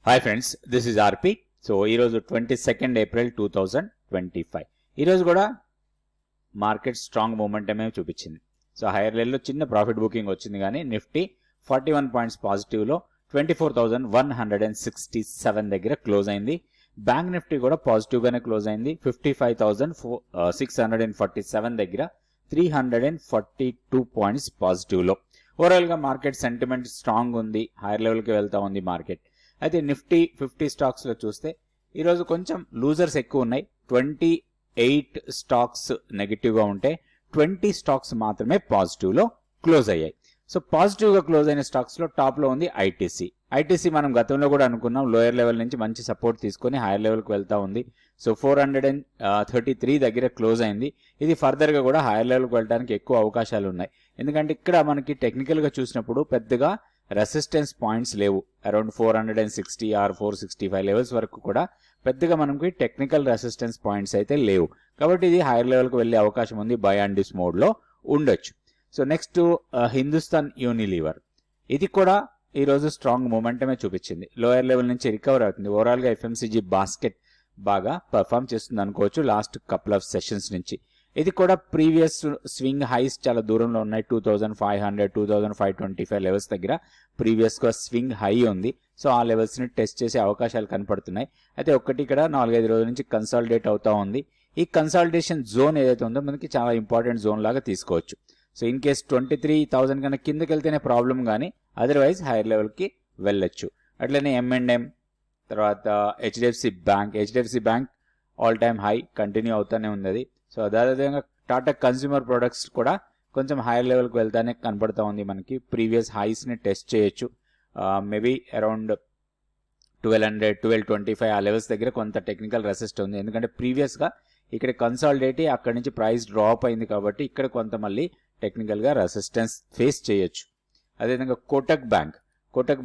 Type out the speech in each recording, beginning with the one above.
Hi friends, this is RP. So ఈరోజు 22nd April 2025. ఈరోజు కూడా మార్కెట్ స్ట్రాంగ్ మూమెంటమే చూపించింది. సో హైయర్ లెవెల్లో చిన్న ప్రాఫిట్ బుకింగ్ వచ్చింది, కానీ నిఫ్టీ 41 పాయింట్స్ పాజిటివ్లో 24,167 దగ్గర క్లోజ్ అయింది. బ్యాంక్ నిఫ్టీ కూడా పాజిటివ్గానే క్లోజ్ అయింది. 55,647 దగ్గర 342 పాయింట్స్ పాజిటివ్లో. ఓవరాల్గా మార్కెట్ సెంటిమెంట్ స్ట్రాంగ్ ఉంది, హైయర్ లెవెల్కి వెళ్తా ఉంది మార్కెట్. అయితే నిఫ్టీ 50 స్టాక్స్లో చూస్తే ఈరోజు కొంచెం లూజర్స్ ఎక్కువ ఉన్నాయి. 28 స్టాక్స్ నెగిటివ్గా ఉంటే 20 స్టాక్స్ మాత్రమే పాజిటివ్లో క్లోజ్ అయ్యాయి. సో పాజిటివ్గా క్లోజ్ అయిన స్టాక్స్లో టాప్లో ఉంది ఐటీసీ. ఐటీసీ మనం గతంలో కూడా అనుకున్నాం, లోయర్ లెవెల్ నుంచి మంచి సపోర్ట్ తీసుకొని హైయర్ లెవెల్కి వెళ్తా ఉంది. సో 433 దగ్గర క్లోజ్ అయింది. ఇది ఫర్దర్గా కూడా హైయర్ లెవెల్కి వెళ్ళడానికి ఎక్కువ అవకాశాలు ఉన్నాయి. ఎందుకంటే ఇక్కడ మనకి టెక్నికల్గా చూసినప్పుడు పెద్దగా రెసిస్టెన్స్ పాయింట్స్ లేవు. అరౌండ్ 460 ఆర్ 465 లెవెల్స్ వరకు కూడా పెద్దగా మనకి టెక్నికల్ రెసిస్టెన్స్ పాయింట్స్ అయితే లేవు. కాబట్టి ఇది హైయర్ లెవెల్కి వెళ్ళే అవకాశం ఉంది. బై అండ్ డిస్ మోడ్లో ఉండొచ్చు. సో నెక్స్ట్ హిందుస్థాన్ యూనిలీవర్, ఇది కూడా ఈరోజు స్ట్రాంగ్ మూమెంటమే చూపించింది. లోయర్ లెవెల్ నుంచి రికవర్ అవుతుంది. ఓవరాల్గా ఎఫ్ఎంసీజీ బాస్కెట్ బాగా పర్ఫామ్ చేస్తుంది అనుకోవచ్చు లాస్ట్ కపుల్ ఆఫ్ సెషన్స్ నుంచి. ఇది కూడా ప్రీవియస్ స్వింగ్ హైస్ చాలా దూరంలో ఉన్నాయి. 2500, 2525 లెవెల్స్ దగ్గర ప్రీవియస్గా స్వింగ్ హై ఉంది. సో ఆ లెవెల్స్ని టెస్ట్ చేసే అవకాశాలు కనపడుతున్నాయి. అయితే ఒక్కటి ఇక్కడ 4-5 రోజుల నుంచి కన్సాలిడేట్ అవుతా ఉంది. ఈ కన్సాలిడేషన్ జోన్ ఏదైతే ఉందో మనకి చాలా ఇంపార్టెంట్ జోన్ లాగా తీసుకోవచ్చు. సో ఇన్ కేస్ 23,000 కన్నా కిందకి వెళ్తేనే ప్రాబ్లం, కానీ అదర్వైజ్ హైయర్ లెవెల్కి వెళ్ళొచ్చు. అట్లనే M&M, తర్వాత HDFC bank all time high continue అవుతూనే ఉంది. సో అదేవిధంగా టాటా కన్స్యూమర్ ప్రొడక్ట్స్ కూడా కొంచెం హైయర్ లెవెల్కి వెళ్తానే కనపడతా ఉంది. మనకి ప్రీవియస్ హైస్ని టెస్ట్ చేయొచ్చు. మేబీ అరౌండ్ 1225 ఆ లెవెల్స్ దగ్గర కొంత టెక్నికల్ రెసిస్ట్ ఉంది. ఎందుకంటే ప్రీవియస్గా ఇక్కడ కన్సాలిడేట్ అక్కడి నుంచి ప్రైస్ డ్రాప్ అయింది, కాబట్టి ఇక్కడ కొంత మళ్ళీ టెక్నికల్గా రెసిస్టెన్స్ ఫేస్ చేయొచ్చు. అదేవిధంగా కోటక్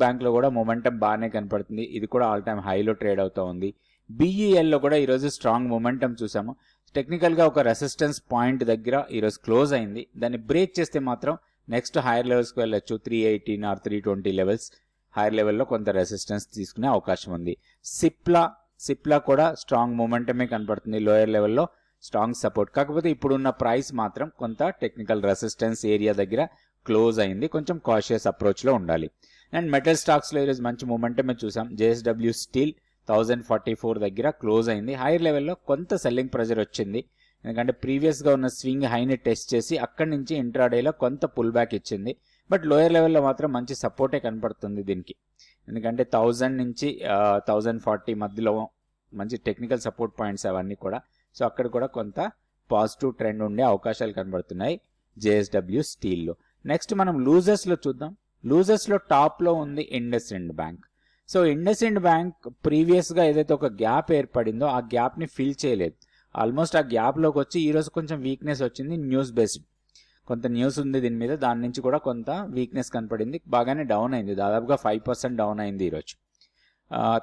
బ్యాంక్లో కూడా మొమెంటం బాగానే కనపడుతుంది. ఇది కూడా ఆల్ టైమ్ హైలో ట్రేడ్ అవుతూ ఉంది. బీఈఎల్లో కూడా ఈరోజు స్ట్రాంగ్ మొమెంటం చూసాము. టెక్నికల్గా ఒక రెసిస్టెన్స్ పాయింట్ దగ్గర ఈరోజు క్లోజ్ అయింది. దాన్ని బ్రేక్ చేస్తే మాత్రం నెక్స్ట్ హైయర్ లెవెల్స్కి వెళ్ళొచ్చు. 318 ఆర్ 320 లెవెల్స్ హైయర్ లెవెల్లో కొంత రెసిస్టెన్స్ తీసుకునే అవకాశం ఉంది. సిప్లా కూడా స్ట్రాంగ్ మూమెంటమే కనపడుతుంది. లోయర్ లెవెల్లో స్ట్రాంగ్ సపోర్ట్, కాకపోతే ఇప్పుడున్న ప్రైస్ మాత్రం కొంత టెక్నికల్ రెసిస్టెన్స్ ఏరియా దగ్గర క్లోజ్ అయింది. కొంచెం కాషియస్ అప్రోచ్లో ఉండాలి. అండ్ మెటల్ స్టాక్స్లో ఈరోజు మంచి మూమెంటమే చూసాం. JSW స్టీల్ 1044 దగ్గర క్లోజ్ అయింది. హైయర్ లెవెల్లో కొంత సెల్లింగ్ ప్రెజర్ వచ్చింది, ఎందుకంటే ప్రీవియస్గా ఉన్న స్వింగ్ హైని టెస్ట్ చేసి అక్కడి నుంచి ఇంట్రాడేలో కొంత పుల్ బ్యాక్ ఇచ్చింది. బట్ లోయర్ లెవెల్లో మాత్రం మంచి సపోర్టే కనపడుతుంది దీనికి. ఎందుకంటే 1000 నుంచి 1040 మధ్యలో మంచి టెక్నికల్ సపోర్ట్ పాయింట్స్ అవన్నీ కూడా. సో అక్కడ కూడా కొంత పాజిటివ్ ట్రెండ్ ఉండే అవకాశాలు కనబడుతున్నాయి JSW స్టీల్లో. నెక్స్ట్ మనం లూజర్స్లో చూద్దాం. లూజర్స్లో టాప్లో ఉంది IndusInd bank. So IndusInd bank ప్రీవియస్గా ఏదైతే ఒక గ్యాప్ ఏర్పడిందో ఆ గ్యాప్ని ఫిల్ చేయలేదు. ఆల్మోస్ట్ ఆ గ్యాప్లోకి వచ్చి ఈరోజు కొంచెం వీక్నెస్ వచ్చింది. న్యూస్ బేస్డ్ కొంత న్యూస్ ఉంది దీని మీద, దాని నుంచి కూడా కొంత వీక్నెస్ కనపడింది. బాగానే డౌన్ అయింది, దాదాపుగా 5% డౌన్ అయింది ఈరోజు.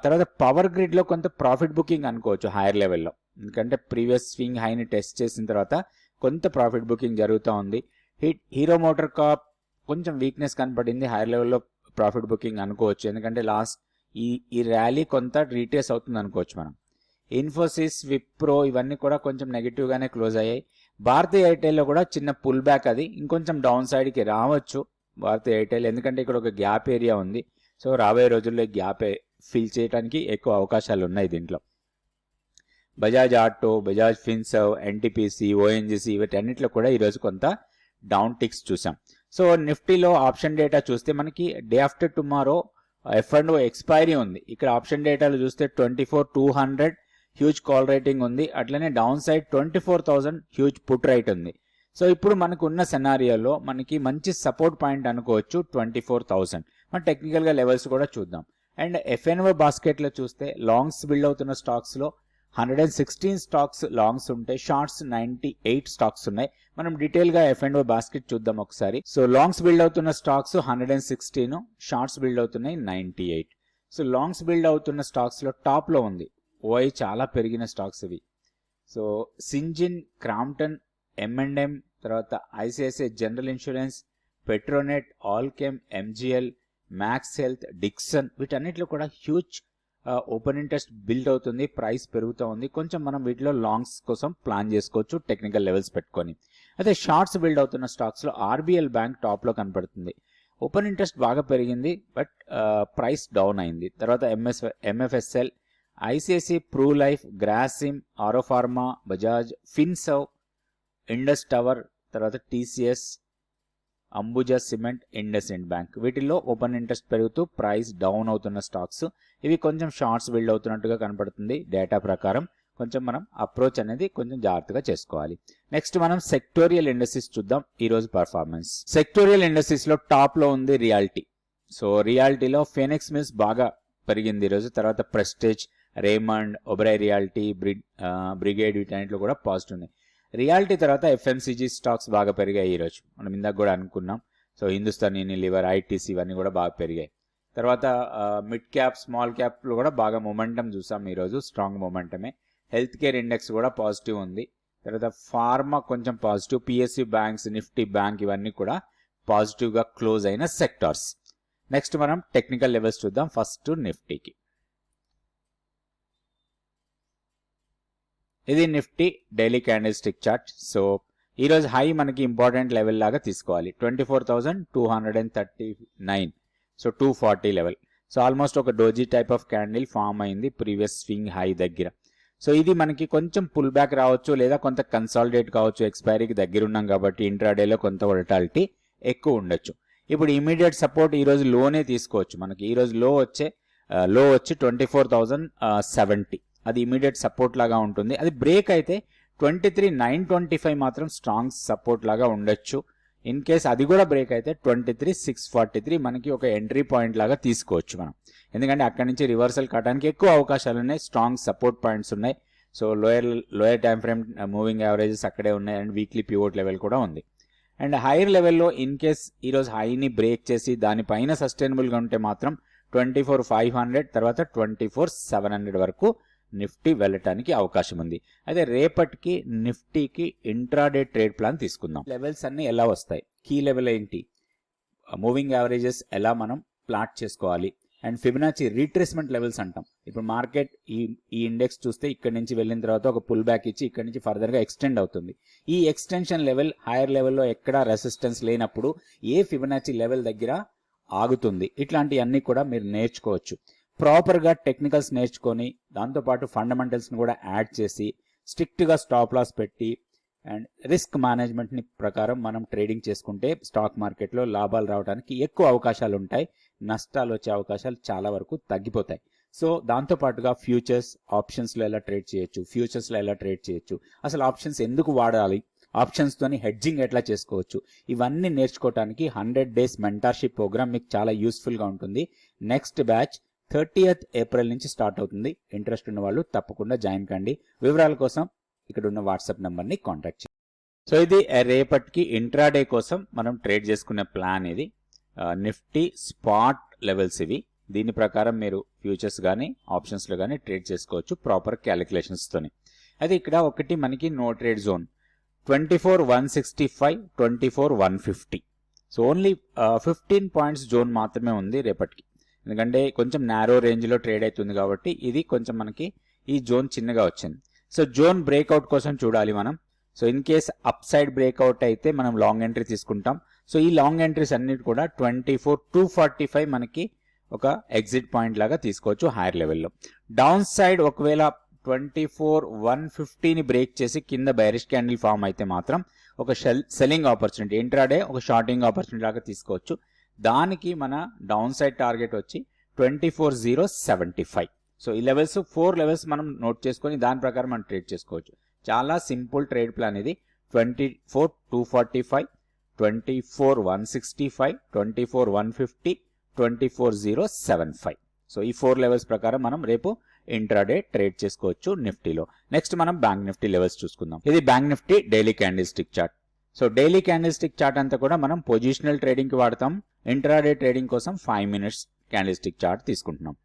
తర్వాత పవర్ గ్రిడ్లో కొంత ప్రాఫిట్ బుకింగ్ అనుకోవచ్చు హైయర్ లెవెల్లో, ఎందుకంటే ప్రీవియస్ స్వింగ్ హైని టెస్ట్ చేసిన తర్వాత కొంత ప్రాఫిట్ బుకింగ్ జరుగుతూ ఉంది. హీరో మోటార్ కార్ప్ కొంచెం వీక్నెస్ కనపడింది, హైయర్ లెవెల్లో ప్రాఫిట్ బుకింగ్ అనుకోవచ్చు. ఎందుకంటే లాస్ట్ ఈ ర్యాలీ కొంత రీట్రేస్ అవుతుంది అనుకోవచ్చు మనం. ఇన్ఫోసిస్, విప్రో ఇవన్నీ కూడా కొంచెం నెగిటివ్గానే క్లోజ్ అయ్యాయి. భారతీ ఎయిర్టెల్లో కూడా చిన్న పుల్ బ్యాక్, అది ఇంకొంచెం డౌన్ సైడ్కి రావచ్చు భారతీ ఎయిర్టెల్, ఎందుకంటే ఇక్కడ ఒక గ్యాప్ ఏరియా ఉంది. సో రాబోయే రోజుల్లో గ్యాప్ ఫిల్ చేయడానికి ఎక్కువ అవకాశాలు ఉన్నాయి దీంట్లో. Bajaj auto, Bajaj Finserv, NTPC, ONGC వీటన్నిటిలో కూడా ఈరోజు కొంత డౌన్ టిక్స్ చూసాం. సో నిఫ్టీలో ఆప్షన్ డేటా చూస్తే మనకి day after tomorrow F&O expiry ఉంది. ఇక్కడ ఆప్షన్ డేటాలు చూస్తే 24,200 హ్యూజ్ కాల్ రేటింగ్ ఉంది. అట్లనే down side 24,000 huge put right ఉంది. సో ఇప్పుడు మనకు ఉన్న సెనారియోలో మనకి మంచి సపోర్ట్ పాయింట్ అనుకోవచ్చు 24,000. మన టెక్నికల్గా లెవెల్స్ కూడా చూద్దాం. అండ్ F&O బాస్కెట్లో చూస్తే లాంగ్స్ బిల్డ్ అవుతున్న స్టాక్స్లో 116 స్టాక్స్ లాంగ్స్ ఉంటాయి, షార్ట్స్ 98 స్టాక్స్ ఉన్నాయి. మనం డీటెయిల్గా F&O బాస్కెట్ చూద్దాం ఒకసారి. సో లాంగ్స్ బిల్డ్ అవుతున్న స్టాక్స్ 116, షార్ట్స్ బిల్డ్ అవుతున్నాయి 98. సో లాంగ్స్ బిల్డ్ అవుతున్న స్టాక్స్లో టాప్లో ఉంది ఓఐ, చాలా పెరిగిన స్టాక్స్ ఇవి. సో సింజిన్, క్రాంప్టన్, M&M, తర్వాత ICICI general insurance, Petronet, Alkem, MGL, max health, Dixon వీటన్నిటిలో కూడా హ్యూజ్ ఓపెన్ ఇంట్రెస్ట్ బిల్డ్ అవుతుంది, ప్రైస్ పెరుగుతూ ఉంది. కొంచెం మనం వీటిలో లాంగ్స్ కోసం ప్లాన్ చేసుకోవచ్చు టెక్నికల్ లెవెల్స్ పెట్టుకొని. అయితే షార్ట్స్ బిల్డ్ అవుతున్న స్టాక్స్లో ఆర్బిఎల్ బ్యాంక్ టాప్లో కనపడుతుంది. ఓపెన్ ఇంట్రెస్ట్ బాగా పెరిగింది, బట్ ప్రైస్ డౌన్ అయింది. తర్వాత MFSL, ICICI Pru life, Grasim, Auro pharma, Bajaj Finserv, Indus tower, తర్వాత TCS, Ambuja cement, IndusInd bank, వీటిల్లో ఓపెన్ ఇంట్రెస్ట్ పెరుగుతూ ప్రైస్ డౌన్ అవుతున్న స్టాక్స్. ఇవి కొంచెం షార్ట్స్ బిల్డ్ అవుతున్నట్టుగా కనపడుతుంది డేటా ప్రకారం. కొంచెం మనం అప్రోచ్ అనేది కొంచెం జాగ్రత్తగా చేసుకోవాలి. నెక్స్ట్ మనం సెక్టోరియల్ ఇండస్ట్రీస్ చూద్దాం ఈరోజు పర్ఫార్మెన్స్. సెక్టోరియల్ ఇండస్ట్రీస్ లో టాప్ లో ఉంది రియాలిటీ. సో రియాలిటీలో ఫెనిక్స్ మిల్స్ బాగా పెరిగింది ఈరోజు. తర్వాత prestige, Raymond, Oberoi reality, brigade, వీటన్నిటిలో కూడా పాజిటివ్ ఉన్నాయి. రియాలిటీ తర్వాత ఎఫ్ఎంసీజీ స్టాక్స్ బాగా పెరిగాయి ఈరోజు, మనం ఇందాక కూడా అనుకున్నాం. సో హిందుస్థాన్ యూనిలివర్, ఐటీసీ ఇవన్నీ కూడా బాగా పెరిగాయి. తర్వాత మిడ్ క్యాప్, స్మాల్ క్యాప్లో కూడా బాగా మొమెంటం చూసాం ఈరోజు, స్ట్రాంగ్ మొమెంటమే. హెల్త్ కేర్ ఇండెక్స్ కూడా పాజిటివ్ ఉంది. తర్వాత ఫార్మా కొంచెం positive, PSU banks, Nifty bank ఇవన్నీ కూడా పాజిటివ్గా క్లోజ్ అయిన సెక్టార్స్. నెక్స్ట్ మనం టెక్నికల్ లెవెల్స్ చూద్దాం. ఫస్ట్ నిఫ్టీకి. ఇది Nifty daily candlestick chart. So ఈరోజు హై మనకి ఇంపార్టెంట్ లెవెల్ లాగా తీసుకోవాలి, 24,239. So 240 level. సో ఆల్మోస్ట్ ఒక doji type of candle form అయింది ప్రీవియస్ స్వింగ్ హై దగ్గర. సో ఇది మనకి కొంచెం పుల్ బ్యాక్ రావచ్చు, లేదా కొంత కన్సాలిడేట్ కావచ్చు. ఎక్స్పైరీకి దగ్గర ఉన్నాం కాబట్టి ఇంట్రాడేలో కొంత వొలటాలిటీ ఎక్కువ ఉండొచ్చు. ఇప్పుడు ఇమీడియట్ సపోర్ట్ ఈరోజు లోనే తీసుకోవచ్చు. మనకి ఈరోజు లో వచ్చి 24,070, అది ఇమీడియట్ సపోర్ట్ లాగా ఉంటుంది. అది బ్రేక్ అయితే 23,925 మాత్రం స్ట్రాంగ్ సపోర్ట్ లాగా ఉండొచ్చు. ఇన్ కేస్ అది కూడా బ్రేక్ అయితే 23,643 మనకి ఒక ఎంట్రీ పాయింట్ లాగా తీసుకోవచ్చు మనం. ఎందుకంటే అక్కడి నుంచి రివర్సల్ కావడానికి ఎక్కువ అవకాశాలు ఉన్నాయి, స్ట్రాంగ్ సపోర్ట్ పాయింట్స్ ఉన్నాయి. So lower time frame moving averages అక్కడే ఉన్నాయి, అండ్ వీక్లీ పివోట్ లెవెల్ కూడా ఉంది. అండ్ హైయర్ లెవెల్లో ఇన్ కేస్ ఈరోజు హైని బ్రేక్ చేసి దానిపైన సస్టైనబుల్గా ఉంటే మాత్రం 24,500 తర్వాత 24,700 వరకు నిఫ్టీ వెళ్ళటానికి అవకాశం ఉంది. అయితే రేపటికి నిఫ్టీకి ఇంట్రాడే ట్రేడ్ ప్లాన్ తీసుకుందాం. లెవెల్స్ అన్ని ఎలా వస్తాయి, కీ లెవెల్ ఏంటి, మూవింగ్ యావరేజెస్ ఎలా మనం ప్లాట్ చేసుకోవాలి, అండ్ ఫిబొనాచి రీట్రేస్మెంట్ లెవెల్స్ అంటాం. ఇప్పుడు మార్కెట్ ఈ ఇండెక్స్ చూస్తే ఇక్కడ నుంచి వెళ్ళిన తర్వాత ఒక పుల్ బ్యాక్ ఇచ్చి ఇక్కడ నుంచి ఫర్దర్గా ఎక్స్టెండ్ అవుతుంది. ఈ ఎక్స్టెన్షన్ లెవెల్ హైయర్ లెవెల్లో ఎక్కడా రెసిస్టెన్స్ లేనప్పుడు ఏ ఫిబొనాచి లెవెల్ దగ్గర ఆగుతుంది, ఇట్లాంటివన్నీ కూడా మీరు నేర్చుకోవచ్చు. ప్రాపర్గా టెక్నికల్స్ నేర్చుకొని దాంతోపాటు ఫండమెంటల్స్ని కూడా యాడ్ చేసి స్ట్రిక్ట్గా స్టాప్ లాస్ పెట్టి అండ్ రిస్క్ మేనేజ్మెంట్ని ప్రకారం మనం ట్రేడింగ్ చేసుకుంటే స్టాక్ మార్కెట్లో లాభాలు రావడానికి ఎక్కువ అవకాశాలు ఉంటాయి, నష్టాలు వచ్చే అవకాశాలు చాలా వరకు తగ్గిపోతాయి. సో దాంతోపాటుగా ఫ్యూచర్స్, ఆప్షన్స్లో ఎలా ట్రేడ్ చేయొచ్చు, ఫ్యూచర్స్లో ఎలా ట్రేడ్ చేయొచ్చు, అసలు ఆప్షన్స్ ఎందుకు వాడాలి, ఆప్షన్స్తోని హెడ్జింగ్ ఎట్లా చేసుకోవచ్చు, ఇవన్నీ నేర్చుకోవడానికి 100 days మెంటార్షిప్ ప్రోగ్రామ్ మీకు చాలా యూస్ఫుల్గా ఉంటుంది. నెక్స్ట్ బ్యాచ్ 30th April నుంచి స్టార్ట్ అవుతుంది. ఇంట్రెస్ట్ ఉన్న వాళ్ళు తప్పకుండా జాయిన్ కండి. వివరాల కోసం ఇక్కడ ఉన్న వాట్సాప్ నెంబర్ని కాంటాక్ట్ చేయండి. సో ఇది రేపటికి ఇంట్రాడే కోసం మనం ట్రేడ్ చేసుకునే ప్లాన్. ఇది నిఫ్టీ స్పాట్ లెవెల్స్ ఇవి. దీని ప్రకారం మీరు ఫ్యూచర్స్ కానీ ఆప్షన్స్లో కానీ ట్రేడ్ చేసుకోవచ్చు ప్రాపర్ క్యాలిక్యులేషన్స్తోని. అయితే ఇక్కడ ఒకటి మనకి no trade zone 24,165, 24,150. So only 15 points zone మాత్రమే ఉంది రేపటికి. ఎందుకంటే కొంచెం నారో రేంజ్లో ట్రేడ్ అవుతుంది కాబట్టి ఇది కొంచెం మనకి ఈ జోన్ చిన్నగా వచ్చింది. సో జోన్ బ్రేక్అవుట్ కోసం చూడాలి మనం. So in case up side breakout అయితే మనం లాంగ్ ఎంట్రీ తీసుకుంటాం. సో ఈ లాంగ్ ఎంట్రీస్ అన్నిటి కూడా 24,245 మనకి ఒక ఎగ్జిట్ పాయింట్ లాగా తీసుకోవచ్చు హైయర్ లెవెల్లో. డౌన్ సైడ్ ఒకవేళ 24,150ని బ్రేక్ చేసి కింద బైరిష్ క్యాండిల్ ఫామ్ అయితే మాత్రం ఒక సెల్లింగ్ ఆపర్చునిటీ, ఇంట్రాడే ఒక షార్టింగ్ ఆపర్చునిటీ లాగా తీసుకోవచ్చు. దానికి మన డౌన్ సైడ్ టార్గెట్ వచ్చి 24,075. సో ఈ లెవెల్స్ 4 లెవెల్స్ మనం నోట్ చేసుకొని దాని ప్రకారం మనం ట్రేడ్ చేసుకోవచ్చు. చాలా సింపుల్ ట్రేడ్ ప్లాన్ ఇది. 24,245, 24,165, 24,150, 24,075. సో ఈ 4 లెవెల్స్ ప్రకారం మనం రేపు ఇంట్రాడే ట్రేడ్ చేసుకోవచ్చు నిఫ్టీలో. నెక్స్ట్ మనం బ్యాంక్ నిఫ్టీ లెవెల్స్ చూసుకుందాం. ఇది bank Nifty daily candlestick chart. So daily candlestick chart అంతా కూడా మనం పొజిషనల్ ట్రేడింగ్కి వాడతాం. ఇంట్రాడే ట్రేడింగ్ కోసం 5 minutes క్యాండిల్ స్టిక్ చార్ట్ తీసుకుంటున్నాం.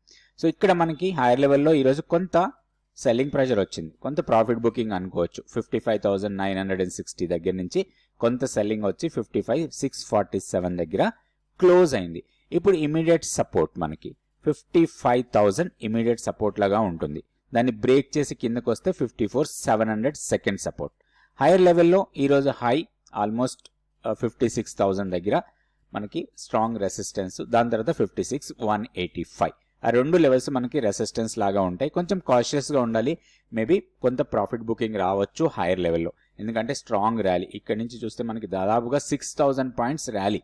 సో ఇక్కడ మనకి హైయర్ లెవెల్లో ఈరోజు కొంత సెల్లింగ్ ప్రెషర్ వచ్చింది, కొంత ప్రాఫిట్ బుకింగ్ అనుకోవచ్చు. 55,960 దగ్గర నుంచి కొంత సెల్లింగ్ వచ్చి 55,647 దగ్గర క్లోజ్ అయింది. ఇప్పుడు ఇమీడియట్ సపోర్ట్ మనకి 55,000 ఇమీడియట్ సపోర్ట్ లాగా ఉంటుంది. దాన్ని బ్రేక్ చేసి కిందకు వస్తే 54,700 సెకండ్ సపోర్ట్. హైయర్ లెవెల్లో ఈరోజు హై ఆల్మోస్ట్ 56,000 దగ్గర మనకి స్ట్రాంగ్ రెసిస్టెన్స్, దాని తర్వాత 56,185. ఆ రెండు లెవెల్స్ మనకి రెసిస్టెన్స్ లాగా ఉంటాయి. కొంచెం కాషియస్గా ఉండాలి. మేబీ కొంత ప్రాఫిట్ బుకింగ్ రావచ్చు హైయర్ లెవెల్లో, ఎందుకంటే స్ట్రాంగ్ ర్యాలీ. ఇక్కడ నుంచి చూస్తే మనకి దాదాపుగా 6,000 points rally,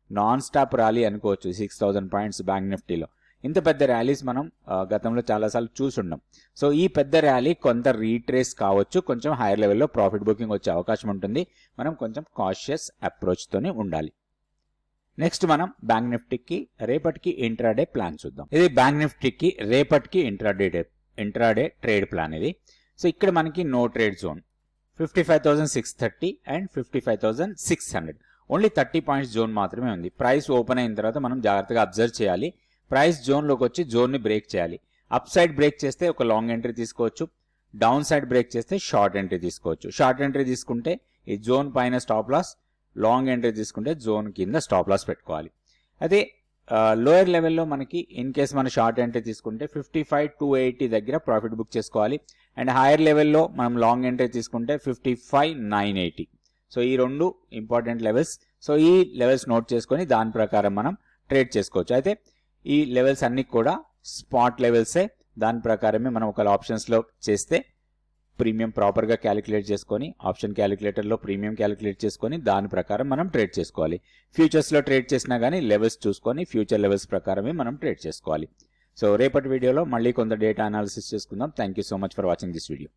non stop rally అనుకోవచ్చు. 6,000 పాయింట్స్ బ్యాంక్ నిఫ్టీలో. ఇంత పెద్ద ర్యాలీస్ మనం గతంలో చాలాసార్లు చూసుండం. సో ఈ పెద్ద ర్యాలీ కొంత రీట్రేస్ కావచ్చు, కొంచెం హైయర్ లెవెల్లో ప్రాఫిట్ బుకింగ్ వచ్చే అవకాశం ఉంటుంది. మనం కొంచెం కాషియస్ అప్రోచ్తోనే ఉండాలి. నెక్స్ట్ మనం బ్యాంక్ నిఫ్టీకి రేపటికి ఇంట్రాడే ప్లాన్ చూద్దాం. ఇది బ్యాంక్ నిఫ్టీకి రేపటికి ఇంట్రాడే ట్రేడ్ ప్లాన్ ఇది. సో ఇక్కడ మనకి no trade zone 55,630 and 55,600, only 30 points zone మాత్రమే ఉంది. ప్రైస్ ఓపెన్ అయిన తర్వాత మనం జాగ్రత్తగా అబ్జర్వ్ చేయాలి. ప్రైస్ జోన్లోకి వచ్చి జోన్ని బ్రేక్ చేయాలి. అప్ సైడ్ బ్రేక్ చేస్తే ఒక లాంగ్ ఎంట్రీ తీసుకోవచ్చు, డౌన్ సైడ్ బ్రేక్ చేస్తే షార్ట్ ఎంట్రీ తీసుకోవచ్చు. షార్ట్ ఎంట్రీ తీసుకుంటే ఈ జోన్ పైన స్టాప్ లాస్, లాంగ్ ఎంట్రీ తీసుకుంటే జోన్ కింద స్టాప్ లాస్ పెట్టుకోవాలి. అదే లోయర్ లెవెల్లో మనకి ఇన్ కేస్ మన షార్ట్ ఎంట్రీ తీసుకుంటే 55,280 దగ్గర ప్రాఫిట్ బుక్ చేసుకోవాలి. అండ్ హైయర్ లెవెల్లో మనం లాంగ్ ఎంట్రీ తీసుకుంటే 55,980. సో ఈ రెండు ఇంపార్టెంట్ లెవెల్స్. సో ఈ లెవెల్స్ నోట్ చేసుకొని దాని ప్రకారం మనం ట్రేడ్ చేసుకోవచ్చు. అయితే ఈ లెవెల్స్ అన్ని కూడా స్పాట్ లెవెల్సే. దాని ప్రకారమే మనం ఒకవేళ ఆప్షన్స్లో చేస్తే ప్రీమియం ప్రాపర్గా క్యాలిక్యులేట్ చేసుకొని, ఆప్షన్ క్యాలిక్యులేటర్లో ప్రీమియం క్యాలిక్యులేట్ చేసుకొని దాని ప్రకారం మనం ట్రేడ్ చేసుకోవాలి. ఫ్యూచర్స్లో ట్రేడ్ చేసినా కానీ లెవెల్స్ చూసుకొని ఫ్యూచర్ లెవెల్స్ ప్రకారమే మనం ట్రేడ్ చేసుకోవాలి. సో రేపటి వీడియోలో మళ్ళీ కొంత డేటా అనాలిసిస్ చేసుకుందాం. Thank you so much for watching this video.